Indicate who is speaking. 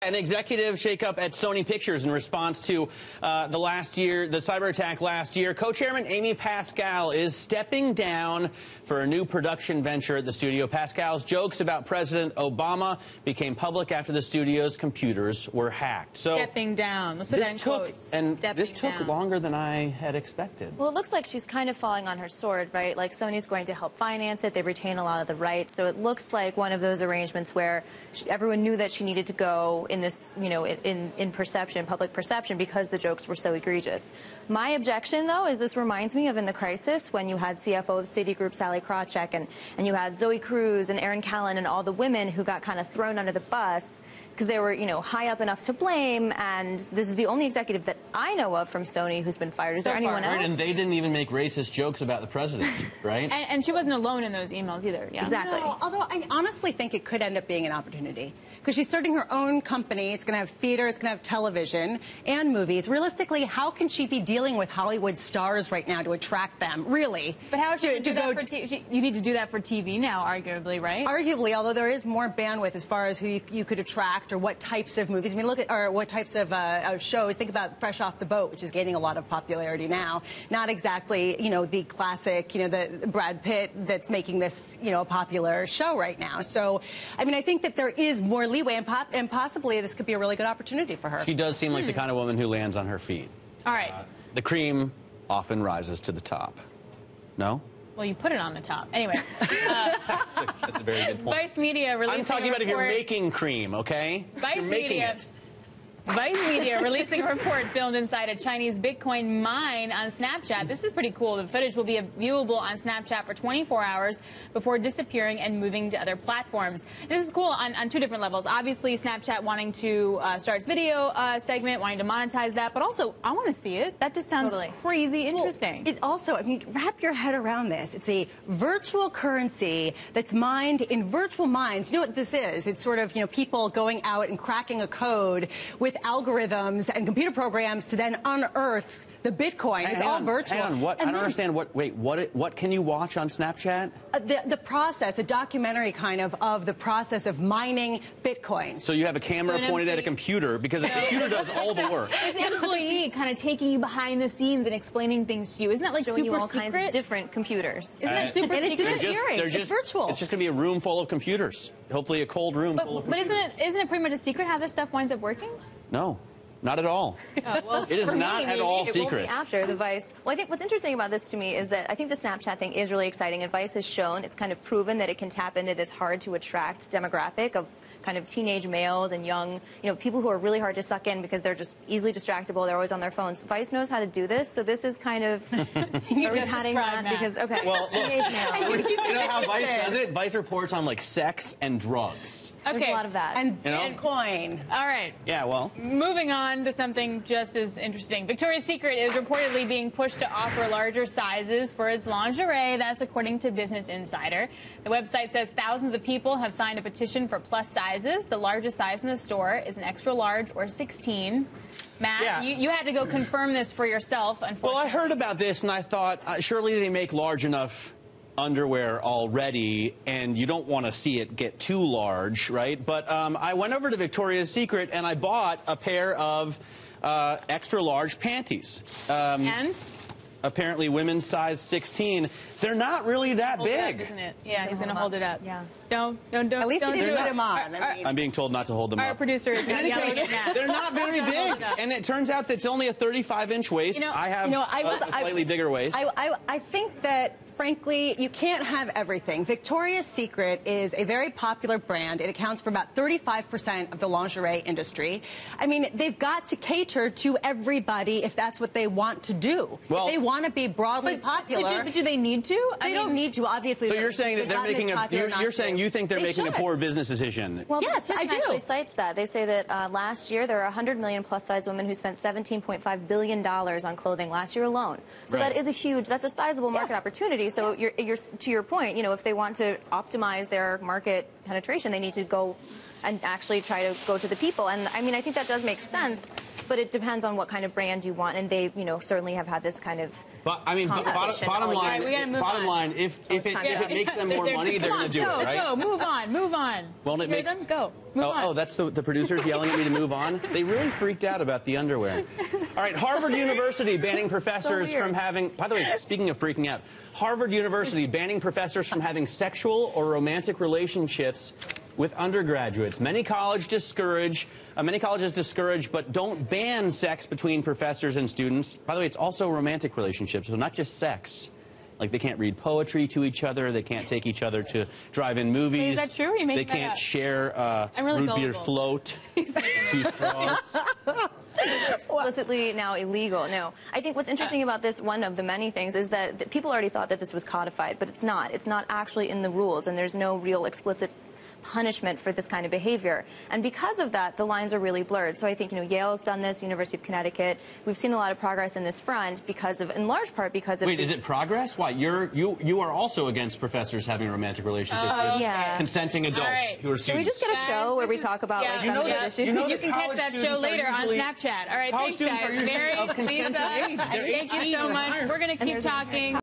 Speaker 1: An executive shakeup at Sony Pictures in response to the cyber attack last year. Co-chairman Amy Pascal is stepping down for a new production venture at the studio. Pascal's jokes about President Obama became public after the studio's computers were hacked. So
Speaker 2: stepping down. Let's put that in quotes.
Speaker 1: And this took longer than I had expected.
Speaker 3: Well, it looks like she's kind of falling on her sword, right? Like Sony's going to help finance it. They retain a lot of the rights. So it looks like one of those arrangements where everyone knew that she needed to go in this, you know, in perception, public perception, because the jokes were so egregious. My objection, though, is this reminds me of in the crisis when you had CFO of Citigroup, Sally Krawcheck, and you had Zoe Cruz and Erin Callan and all the women who got kind of thrown under the bus because they were, you know, high up enough to blame. And this is the only executive that I know of from Sony who's been fired. Is there anyone else?
Speaker 1: Right, and they didn't even make racist jokes about the president, right?
Speaker 2: And she wasn't alone in those emails either. Yeah.
Speaker 3: Exactly.
Speaker 4: No, although I honestly think it could end up being an opportunity because she's starting her own company. It's going to have theater, it's going to have television and movies. Realistically, how can she be dealing with Hollywood stars right now to attract them? Really?
Speaker 2: But how should do that for TV? You need to do that for TV now, arguably, right?
Speaker 4: Arguably, although there is more bandwidth as far as who you could attract or what types of movies. I mean, look at or what types of shows. Think about Fresh Off the Boat, which is gaining a lot of popularity now. Not exactly, you know, the classic, you know, the Brad Pitt that's making this, you know, a popular show right now. So, I mean, I think that there is more leeway, and possibly this could be a really good opportunity for her.
Speaker 1: She does seem like the kind of woman who lands on her feet.
Speaker 2: All right.
Speaker 1: The cream often rises to the top. No?
Speaker 2: Well, you put it on the top. Anyway.
Speaker 1: That's a very good point.
Speaker 2: Vice Media releasing
Speaker 1: I'm talking about if you're making cream, okay?
Speaker 2: Vice Media releasing a report filmed inside a Chinese Bitcoin mine on Snapchat. This is pretty cool. The footage will be viewable on Snapchat for 24 hours before disappearing and moving to other platforms. This is cool on two different levels. Obviously, Snapchat wanting to start its video segment, wanting to monetize that, but also, I want to see it. That just sounds crazy interesting.
Speaker 4: Well, it also, I mean, wrap your head around this. It's a virtual currency that's mined in virtual mines. You know what this is? It's sort of, you know, people going out and cracking a code with algorithms and computer programs to then unearth the Bitcoin. It's all virtual.
Speaker 1: Hang on, what? I don't understand. What can you watch on Snapchat?
Speaker 4: The process, a documentary kind of the process of mining Bitcoin.
Speaker 1: So you have a camera pointed at a computer because a computer does all the work.
Speaker 2: It's an employee kind of taking you behind the scenes and explaining things to you. Isn't that like
Speaker 3: showing
Speaker 2: super
Speaker 3: you all
Speaker 2: secret?
Speaker 3: kinds of different computers.
Speaker 2: Isn't that super secret?
Speaker 4: It's virtual.
Speaker 1: It's just going to be a room full of computers. Hopefully a cold room full of computers.
Speaker 2: But isn't it pretty much a secret how this stuff winds up working?
Speaker 1: No. Not at all.
Speaker 3: Oh, well,
Speaker 1: it is not at all secret.
Speaker 3: It won't be after the Vice. Well, I think what's interesting about this to me is that I think the Snapchat thing is really exciting. And Vice has shown, it's kind of proven that it can tap into this hard-to-attract demographic of kind of teenage males and young, you know, people who are really hard to suck in because they're just easily distractible. They're always on their phones. Vice knows how to do this, so this is kind of
Speaker 2: you just described that
Speaker 3: because
Speaker 1: well,
Speaker 3: teenage males.
Speaker 1: You know how Vice does it? Vice reports on like sex and drugs.
Speaker 3: There's a lot of that.
Speaker 4: And Bitcoin.
Speaker 2: All right.
Speaker 1: Yeah, well.
Speaker 2: Moving on to something just as interesting. Victoria's Secret is reportedly being pushed to offer larger sizes for its lingerie. That's according to Business Insider. The website says thousands of people have signed a petition for plus sizes. The largest size in the store is an extra large or 16. Matt, you had to go confirm this for yourself, unfortunately.
Speaker 1: Well, I heard about this and I thought, surely they make large enough underwear already, and you don't want to see it get too large, right? But I went over to Victoria's Secret and I bought a pair of extra large panties.
Speaker 2: And?
Speaker 1: Apparently women's size 16. They're not really that big.
Speaker 2: Up, isn't it? Yeah, he's going to hold it up.
Speaker 3: Yeah.
Speaker 2: Don't.
Speaker 4: At least he didn't put them on.
Speaker 1: I'm being told not to hold them up.
Speaker 2: Our producer is not yelling at Matt.
Speaker 1: They're not very big. And it turns out that it's only a 35-inch waist. I have a slightly bigger waist.
Speaker 4: I think that, frankly, you can't have everything. Victoria's Secret is a very popular brand. It accounts for about 35% of the lingerie industry. I mean, they've got to cater to everybody if that's what they want to do.
Speaker 1: Well,
Speaker 4: if they want to be broadly popular.
Speaker 2: But do they need to?
Speaker 4: They don't need to, obviously.
Speaker 1: So you're saying that they're making you're saying you think they're making a poor business decision?
Speaker 3: Well,
Speaker 4: yes, I do.
Speaker 3: Actually cites that. They say that last year there are 100 million plus-size women who spent $17.5 billion on clothing last year alone. So that is that's a sizable market opportunity. So you're to your point, you know, if they want to optimize their market penetration, they need to go and actually try to go to the people. And I mean, I think that does make sense, but it depends on what kind of brand you want. And they, certainly have had this kind of.
Speaker 1: But I mean, bottom line, if it makes them more money, they're going to do it, right?
Speaker 2: Go, move on.
Speaker 1: Won't it make
Speaker 2: them go? Move on.
Speaker 1: Oh, that's the producers yelling at me to move on. They really freaked out about the underwear. All right, Harvard University banning professors from having. By the way, speaking of freaking out, Harvard University banning professors from having sexual or romantic relationships with undergraduates. Many colleges discourage, but don't ban sex between professors and students. By the way, it's also romantic relationships, so not just sex. Like, they can't read poetry to each other. They can't take each other to drive-in movies.
Speaker 2: Wait, is that true? Or you
Speaker 1: they can't share root beer float, 2 straws.
Speaker 3: Explicitly now illegal. No. I think what's interesting about this, one of the many things, is that people already thought that this was codified, but it's not. It's not actually in the rules, and there's no real explicit punishment for this kind of behavior. And because of that, the lines are really blurred. So I think, Yale's done this, University of Connecticut. We've seen a lot of progress in this front because of, in large part, because of...
Speaker 1: Wait, is it progress? Why? You are also against professors having romantic relationships with consenting adults who are students.
Speaker 3: Should we just get a show where we talk about issues?
Speaker 2: You can catch that show later on Snapchat. All right, thanks, guys. Mary, Lisa, thank you so much. We're going to keep talking.